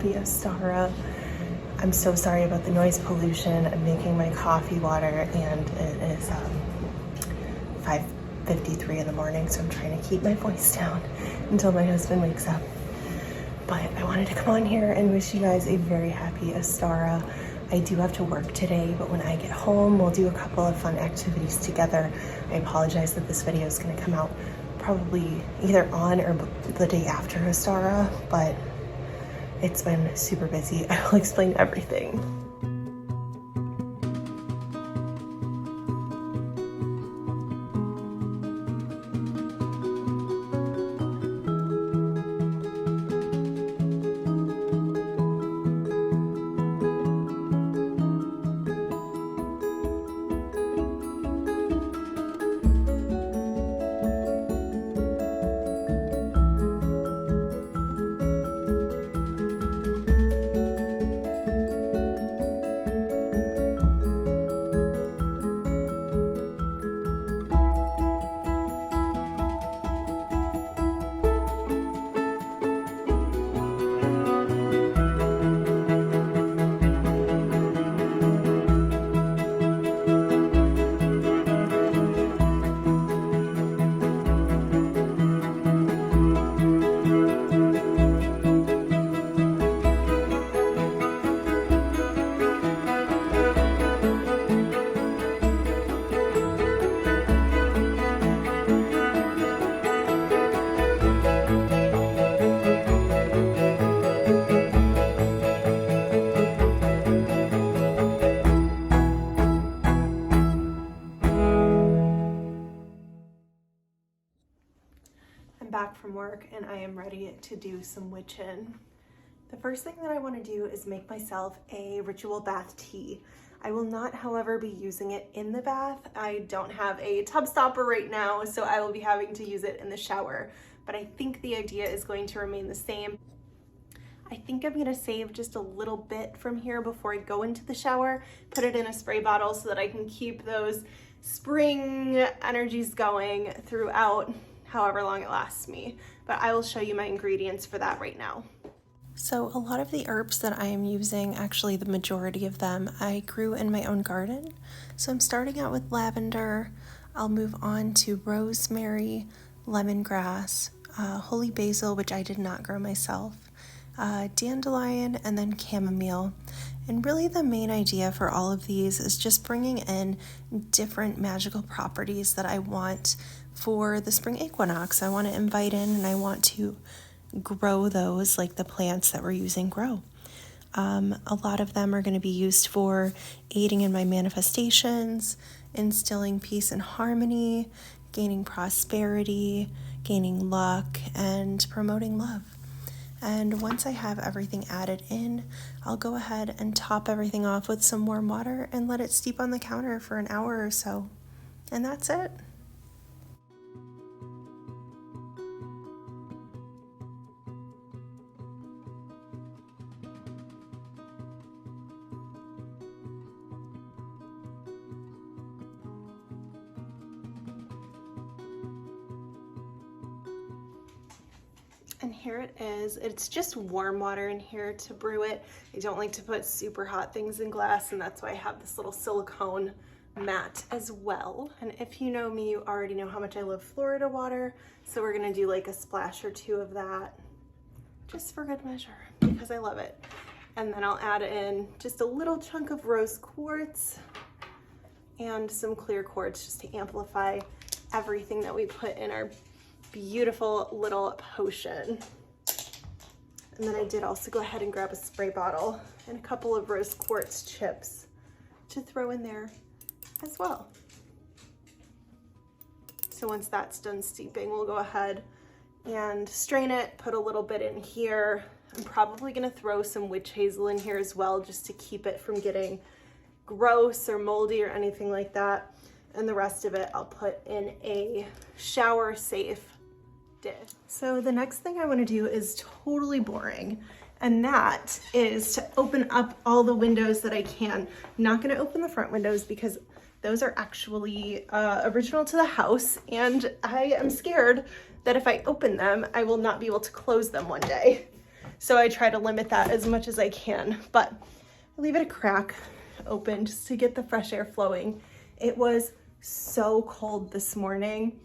happy Ostara. I'm so sorry about the noise pollution. I'm making my coffee water and it is 5:53 in the morning, so I'm trying to keep my voice down until my husband wakes up. But I wanted to come on here and wish you guys a very happy Ostara. I do have to work today, but when I get home, we'll do a couple of fun activities together. I apologize that this video is going to come out probably either on or the day after Ostara, but it's been super busy. I will explain everything. Back from work and I am ready to do some witching. The first thing that I want to do is make myself a ritual bath tea. I will not, however, be using it in the bath. I don't have a tub stopper right now, so I will be having to use it in the shower. But I think the idea is going to remain the same. I think I'm gonna save just a little bit from here before I go into the shower, put it in a spray bottle so that I can keep those spring energies going throughout however long it lasts me. But I will show you my ingredients for that right now. So a lot of the herbs that I am using, actually the majority of them, I grew in my own garden. So I'm starting out with lavender. I'll move on to rosemary, lemongrass, holy basil, which I did not grow myself, dandelion, and then chamomile. And really the main idea for all of these is just bringing in different magical properties that I want for the spring equinox. I want to invite in and I want to grow those like the plants that we're using grow. A lot of them are going to be used for aiding in my manifestations, instilling peace and harmony, gaining prosperity, gaining luck, and promoting love. And once I have everything added in, I'll go ahead and top everything off with some warm water and let it steep on the counter for an hour or so. And that's it. And here it is. It's just warm water in here to brew it. I don't like to put super hot things in glass, and that's why I have this little silicone mat as well. And if you know me, you already know how much I love Florida water. So we're gonna do like a splash or two of that just for good measure because I love it. And then I'll add in just a little chunk of rose quartz and some clear quartz just to amplify everything that we put in our beautiful little potion. And then I did also go ahead and grab a spray bottle and a couple of rose quartz chips to throw in there as well. So once that's done steeping, we'll go ahead and strain it, put a little bit in here. I'm probably gonna throw some witch hazel in here as well, just to keep it from getting gross or moldy or anything like that. And the rest of it I'll put in a shower safe dish. So the next thing I want to do is totally boring, and that is to open up all the windows that I can. I'm not going to open the front windows because those are actually original to the house, and I am scared that if I open them, I will not be able to close them one day. So I try to limit that as much as I can, but I leave it a crack open just to get the fresh air flowing. It was so cold this morning,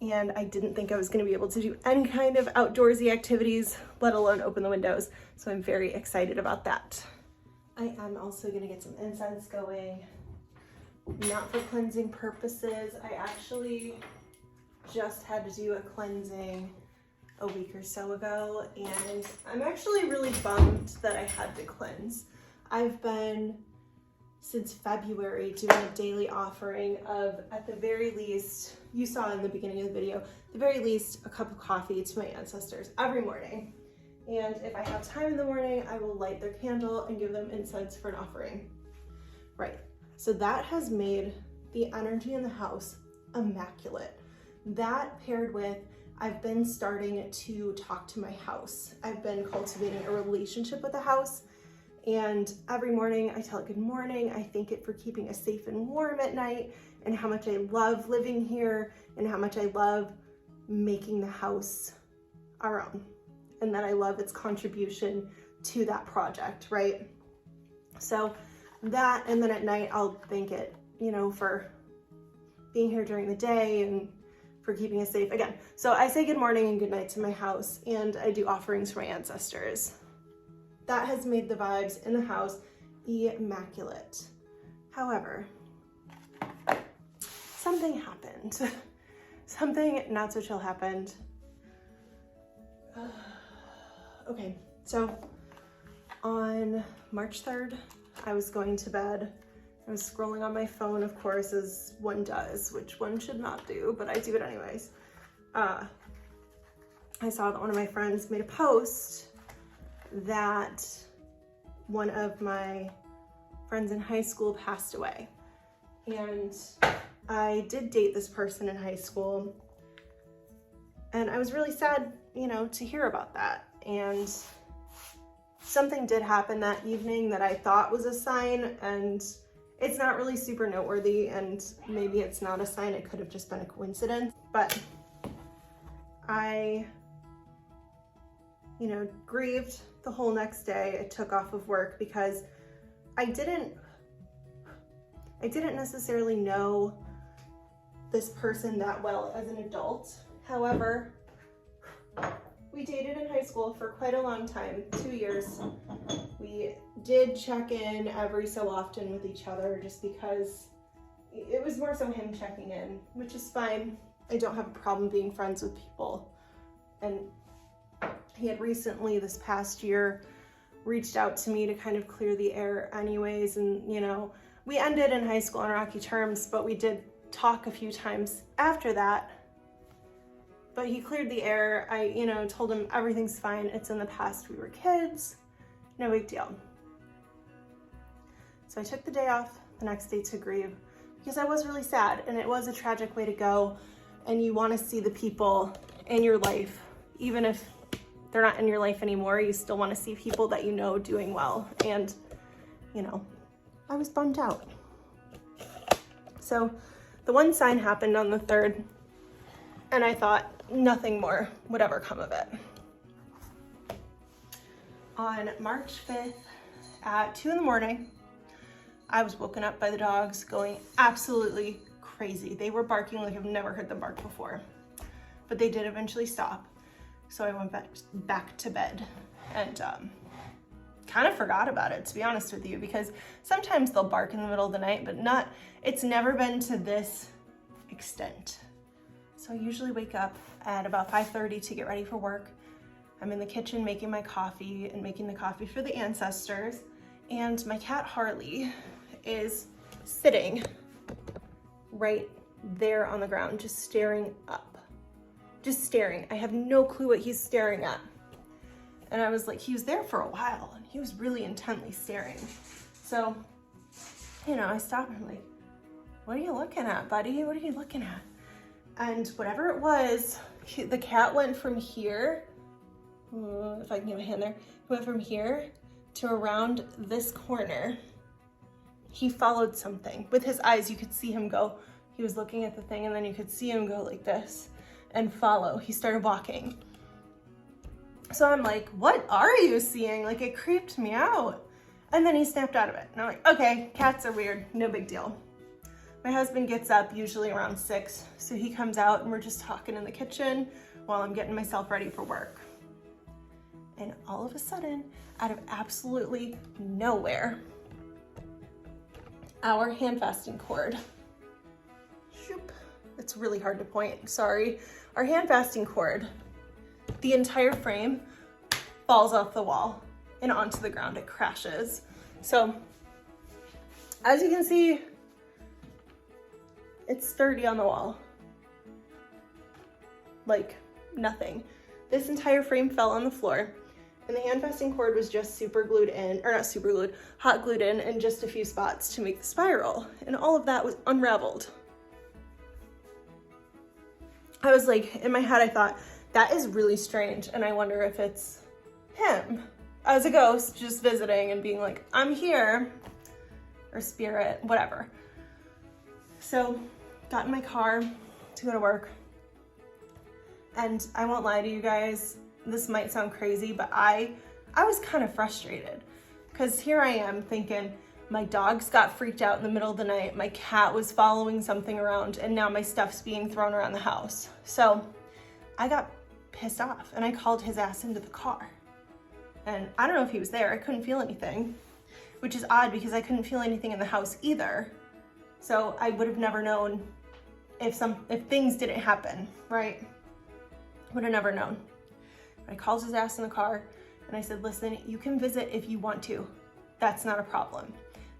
and I didn't think I was gonna be able to do any kind of outdoorsy activities, let alone open the windows. So I'm very excited about that. I am also gonna get some incense going, not for cleansing purposes. I actually just had to do a cleansing a week or so ago, and I'm actually really bummed that I had to cleanse. I've been, since February, doing a daily offering of, at the very least, you saw in the beginning of the video, at the very least a cup of coffee to my ancestors every morning. And if I have time in the morning, I will light their candle and give them incense for an offering. Right, so that has made the energy in the house immaculate. That paired with, I've been starting to talk to my house. I've been cultivating a relationship with the house, and every morning I tell it good morning. I thank it for keeping us safe and warm at night, and how much I love living here, and how much I love making the house our own, and that I love its contribution to that project, right? So that, and then at night I'll thank it, you know, for being here during the day and for keeping us safe again. So I say good morning and good night to my house, and I do offerings for my ancestors. That has made the vibes in the house immaculate. However, something happened. Something not so chill happened. Okay, so on March 3rd, I was going to bed. I was scrolling on my phone, of course, as one does, which one should not do, but I do it anyways. I saw that one of my friends made a post that one of my friends in high school passed away. And I did date this person in high school, and I was really sad, you know, to hear about that. And something did happen that evening that I thought was a sign, and it's not really super noteworthy, and maybe it's not a sign, it could have just been a coincidence, but I, you know, grieved the whole next day. I took off of work because I didn't necessarily know this person that well as an adult. However, we dated in high school for quite a long time, 2 years. We did check in every so often with each other just because it was more so him checking in, which is fine. I don't have a problem being friends with people. And he had recently, this past year, reached out to me to kind of clear the air anyways. And, you know, we ended in high school on rocky terms, but we did talk a few times after that. But he cleared the air. I, you know, told him everything's fine. It's in the past. We were kids. No big deal. So I took the day off the next day to grieve because I was really sad, and it was a tragic way to go. And you want to see the people in your life, even if they're not in your life anymore, you still want to see people that you know doing well. And, you know, I was bummed out. So the one sign happened on the 3rd, and I thought nothing more would ever come of it. On March 5th at 2 in the morning, I was woken up by the dogs going absolutely crazy. They were barking like I've never heard them bark before, but they did eventually stop. So I went back to bed and kind of forgot about it, to be honest with you, because sometimes they'll bark in the middle of the night, but it's never been to this extent. So I usually wake up at about 5:30 to get ready for work. I'm in the kitchen making my coffee and making the coffee for the ancestors. And my cat Harley is sitting right there on the ground, just staring up, just staring. I have no clue what he's staring at. And I was like, he was there for a while and he was really intently staring. So, you know, I stopped and I'm like, what are you looking at, buddy? What are you looking at? And whatever it was, the cat went from here, if I can get my hand there, went from here to around this corner. He followed something. With his eyes, you could see him go. He was looking at the thing and then you could see him go like this and follow. He started walking. So I'm like, what are you seeing? Like, it creeped me out. And then he snapped out of it. And I'm like, okay, cats are weird, no big deal. My husband gets up usually around 6, so he comes out and we're just talking in the kitchen while I'm getting myself ready for work. And all of a sudden, out of absolutely nowhere, our hand fasting cord, shoop, it's really hard to point, sorry. Our hand fasting cord, the entire frame falls off the wall and onto the ground, it crashes. So, as you can see, it's sturdy on the wall. Like nothing. This entire frame fell on the floor and the hand fasting cord was just super glued in, or not super glued, hot glued in just a few spots to make the spiral. And all of that was unraveled. I was like, in my head, I thought, that is really strange. And I wonder if it's him as a ghost just visiting and being like, I'm here, or spirit, whatever. So got in my car to go to work. And I won't lie to you guys, this might sound crazy, but I was kind of frustrated because here I am thinking my dogs got freaked out in the middle of the night, my cat was following something around, and now my stuff's being thrown around the house. So I got pissed off and I called his ass into the car. And I don't know if he was there, I couldn't feel anything, which is odd because I couldn't feel anything in the house either. So I would have never known if things didn't happen, right? Would have never known. I called his ass in the car and I said, listen, you can visit if you want to. That's not a problem.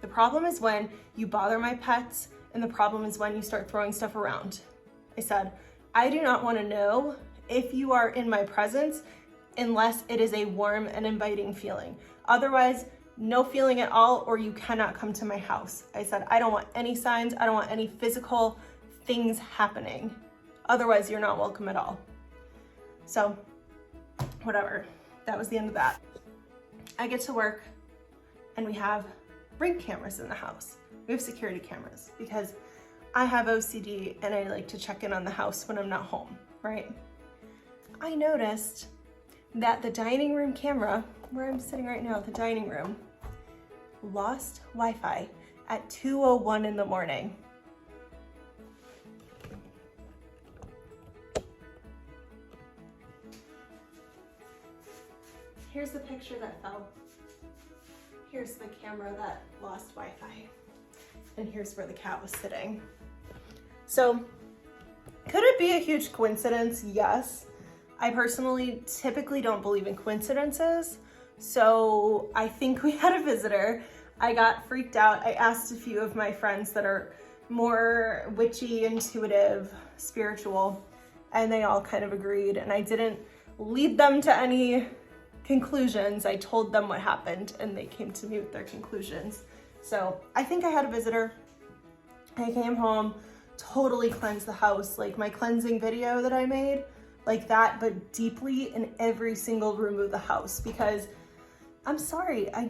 The problem is when you bother my pets, and the problem is when you start throwing stuff around. I said, I do not want to know if you are in my presence unless it is a warm and inviting feeling. Otherwise, no feeling at all, or you cannot come to my house. I said, I don't want any signs. I don't want any physical things happening. Otherwise, you're not welcome at all. So, whatever. That was the end of that. I get to work and we have Ring cameras in the house. We have security cameras because I have OCD and I like to check in on the house when I'm not home, right? I noticed that the dining room camera, where I'm sitting right now, the dining room, lost Wi-Fi at 2:01 in the morning. Here's the picture that fell. Here's the camera that lost Wi-Fi. And here's where the cat was sitting. So, could it be a huge coincidence? Yes. I personally typically don't believe in coincidences. So I think we had a visitor. I got freaked out. I asked a few of my friends that are more witchy, intuitive, spiritual, and they all kind of agreed. And I didn't lead them to any conclusions. I told them what happened and they came to me with their conclusions. So I think I had a visitor. I came home, totally cleansed the house, like my cleansing video that I made, like that, but deeply in every single room of the house, because I'm sorry, I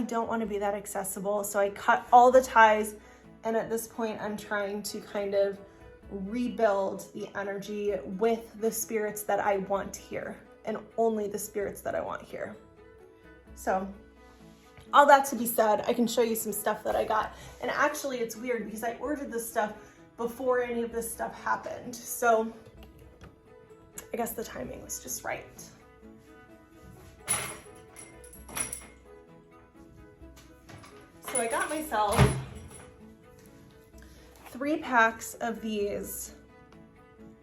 don't want to be that accessible. So I cut all the ties, and at this point I'm trying to kind of rebuild the energy with the spirits that I want here, and only the spirits that I want here. So all that to be said, I can show you some stuff that I got. And actually it's weird because I ordered this stuff before any of this stuff happened. So I guess the timing was just right. So I got myself 3 packs of these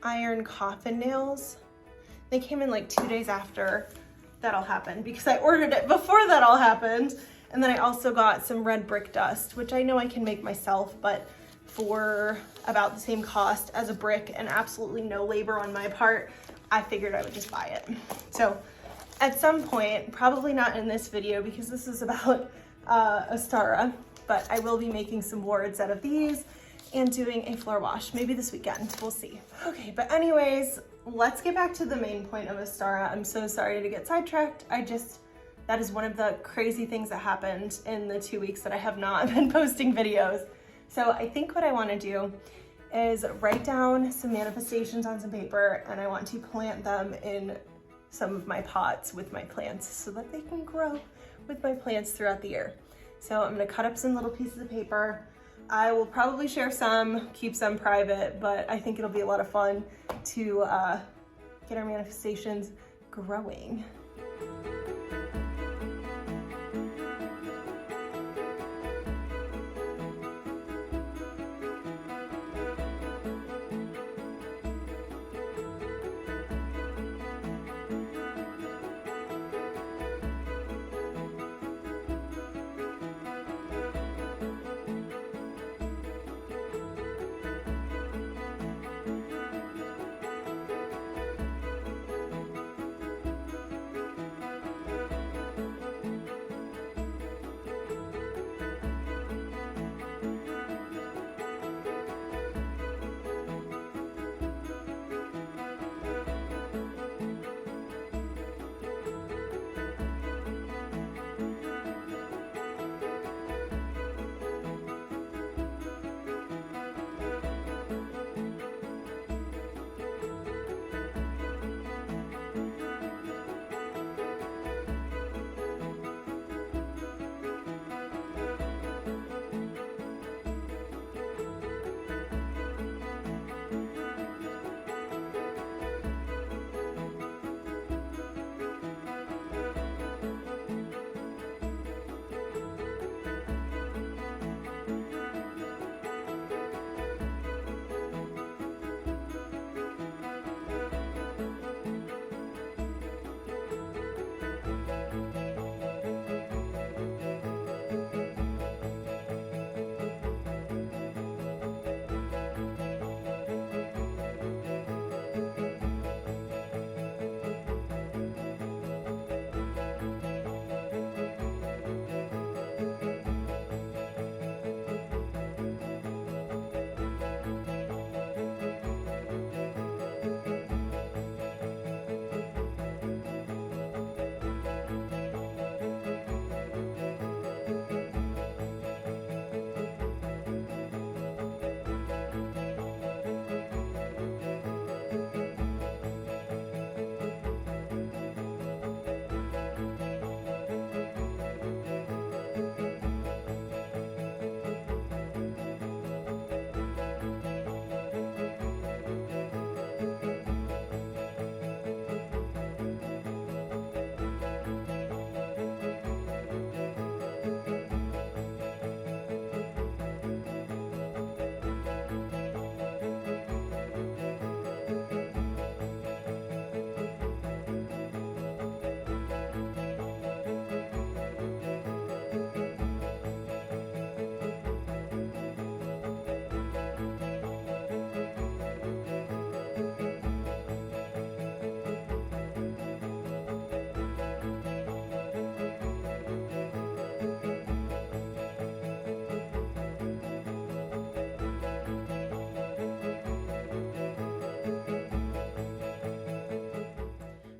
iron coffin nails. They came in like 2 days after that all happened because I ordered it before that all happened. And then I also got some red brick dust, which I know I can make myself, but for about the same cost as a brick and absolutely no labor on my part, I figured I would just buy it. So at some point, probably not in this video because this is about Ostara, but I will be making some wards out of these and doing a floor wash, maybe this weekend, we'll see. Okay, but anyways, let's get back to the main point of Ostara. I'm so sorry to get sidetracked. That is one of the crazy things that happened in the 2 weeks that I have not been posting videos. So I think what I wanna do is write down some manifestations on some paper, and I want to plant them in some of my pots with my plants so that they can grow with my plants throughout the year. So I'm gonna cut up some little pieces of paper. I will probably share some, keep some private, but I think it'll be a lot of fun to get our manifestations growing.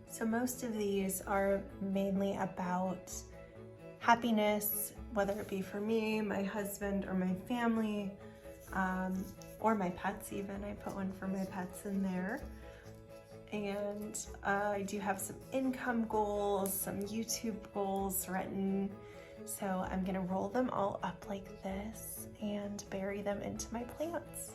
So most of these are mainly about happiness, whether it be for me, my husband, or my family, or my pets even. I put one for my pets in there. And I do have some income goals, some YouTube goals written. So I'm gonna roll them all up like this and bury them into my plants.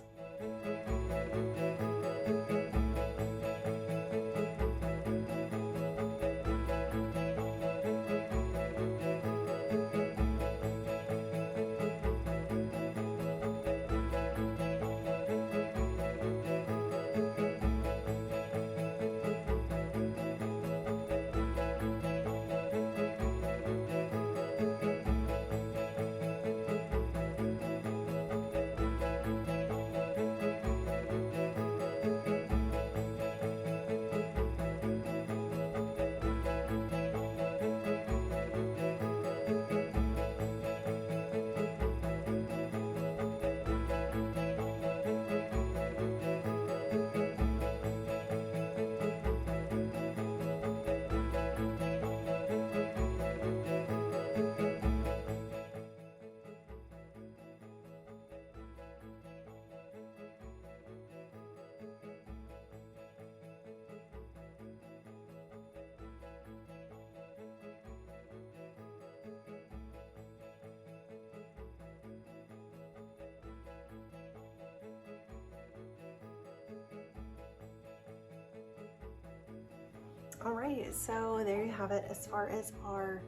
All right, so there you have it. As far as our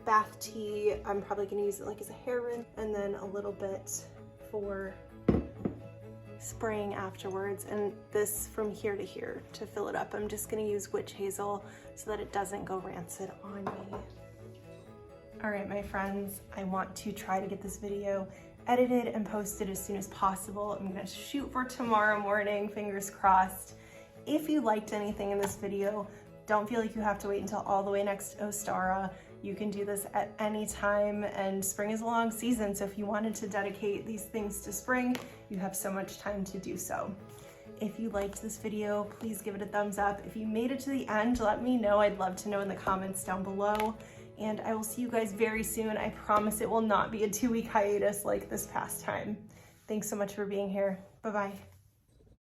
bath tea, I'm probably gonna use it like as a hair rinse and then a little bit for spraying afterwards, and this from here to here to fill it up. I'm just gonna use witch hazel so that it doesn't go rancid on me. All right, my friends, I want to try to get this video edited and posted as soon as possible. I'm gonna shoot for tomorrow morning, fingers crossed. If you liked anything in this video, don't feel like you have to wait until all the way next Ostara. You can do this at any time, and spring is a long season, so if you wanted to dedicate these things to spring, you have so much time to do so. If you liked this video, please give it a thumbs up. If you made it to the end, let me know. I'd love to know in the comments down below. And I will see you guys very soon. I promise it will not be a 2-week hiatus like this past time. Thanks so much for being here. Bye-bye.